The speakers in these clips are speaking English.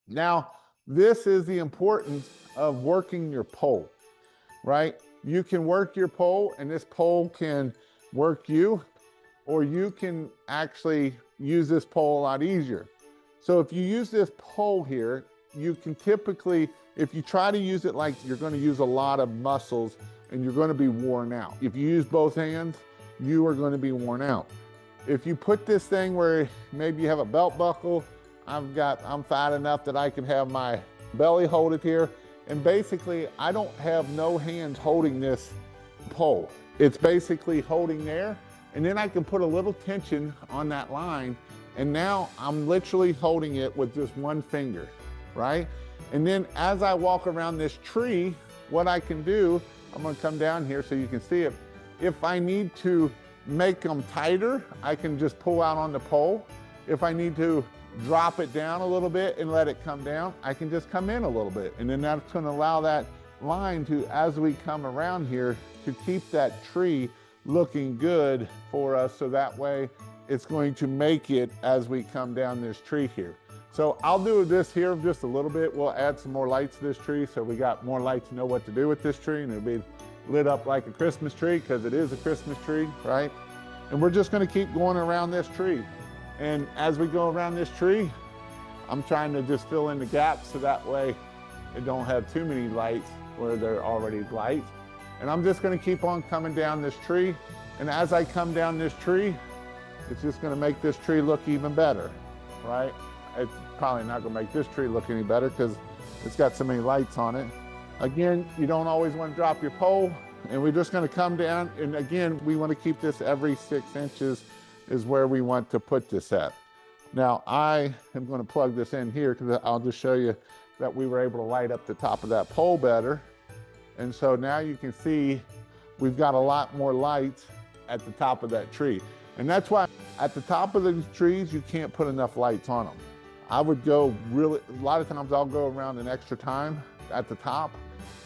Now, this is the importance of working your pole, right? You can work your pole and this pole can work you, or you can actually use this pole a lot easier. So if you use this pole here, you can typically, if you try to use it like you're going to use a lot of muscles and you're going to be worn out. If you use both hands, you are going to be worn out. If you put this thing where maybe you have a belt buckle, I'm fat enough that I can have my belly hold it here. And basically, I don't have no hands holding this pole. It's basically holding there. And then I can put a little tension on that line. And now I'm literally holding it with just one finger, right? And then as I walk around this tree, what I can do, I'm gonna come down here so you can see it. If I need to make them tighter, I can just pull out on the pole. If I need to drop it down a little bit and let it come down, I can just come in a little bit. And then that's gonna allow that line to, as we come around here, to keep that tree looking good for us, so that way it's going to make it as we come down this tree here. So I'll do this here just a little bit. We'll add some more lights to this tree so we got more lights to know what to do with this tree, and it'll be lit up like a Christmas tree because it is a Christmas tree, right? And we're just gonna keep going around this tree. And as we go around this tree, I'm trying to just fill in the gaps so that way it don't have too many lights where there are already lights. And I'm just gonna keep on coming down this tree. And as I come down this tree, it's just gonna make this tree look even better, right? It's probably not gonna make this tree look any better because it's got so many lights on it. Again, you don't always want to drop your pole, and we're just gonna come down, and again, we wanna keep this every 6 inches is where we want to put this at. Now, I am gonna plug this in here because I'll just show you that we were able to light up the top of that pole better. And so now you can see we've got a lot more lights at the top of that tree. And that's why at the top of these trees, you can't put enough lights on them. I would go really, a lot of times I'll go around an extra time at the top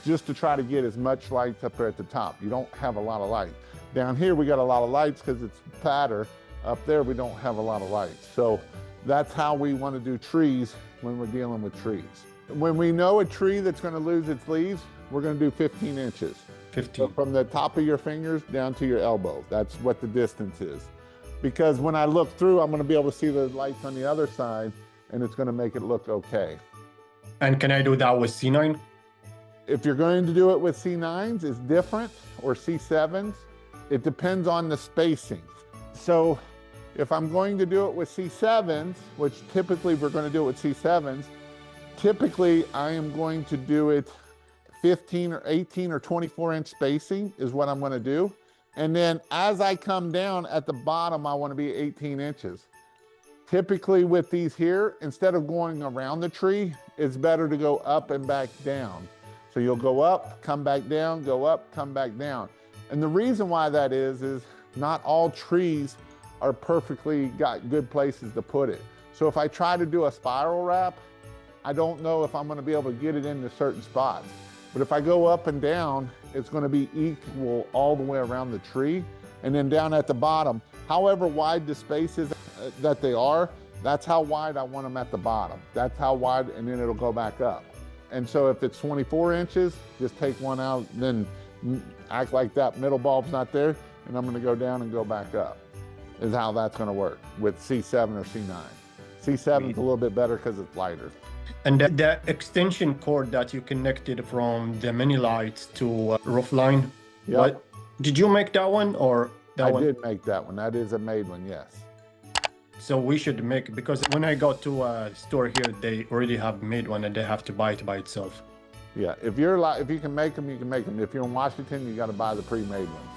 just to try to get as much lights up there at the top. You don't have a lot of light. Down here, we got a lot of lights because it's fatter. Up there, we don't have a lot of lights. So that's how we want to do trees when we're dealing with trees. When we know a tree that's going to lose its leaves, we're going to do 15 inches. 15. So from the top of your fingers down to your elbow. That's what the distance is. Because when I look through, I'm going to be able to see the lights on the other side, and it's going to make it look okay. And can I do that with C9? If you're going to do it with C9s, it's different, or C7s. It depends on the spacing. So if I'm going to do it with C7s, which typically we're going to do it with C7s, typically I am going to do it 15 or 18 or 24 inch spacing is what I'm going to do. And then as I come down at the bottom, I want to be 18 inches. Typically with these here, instead of going around the tree, it's better to go up and back down. So you'll go up, come back down, go up, come back down. And the reason why that is not all trees are perfectly got good places to put it. So if I try to do a spiral wrap, I don't know if I'm going to be able to get it into certain spots. But if I go up and down, it's going to be equal all the way around the tree. And then down at the bottom, however wide the spaces that they are, that's how wide I want them at the bottom. That's how wide, and then it'll go back up. And so if it's 24 inches, just take one out, then act like that middle bulb's not there, and I'm going to go down and go back up, is how that's going to work with C7 or C9. C7 is a little bit better because it's lighter. And the extension cord that you connected from the mini lights to roof line, Yep. Did you make that one or that one? I did make that one. That is a made one, yes. So we should make, because when I go to a store here, they already have made one and they have to buy it by itself. Yeah, if you can make them, you can make them. If you're in Washington, you got to buy the pre-made ones.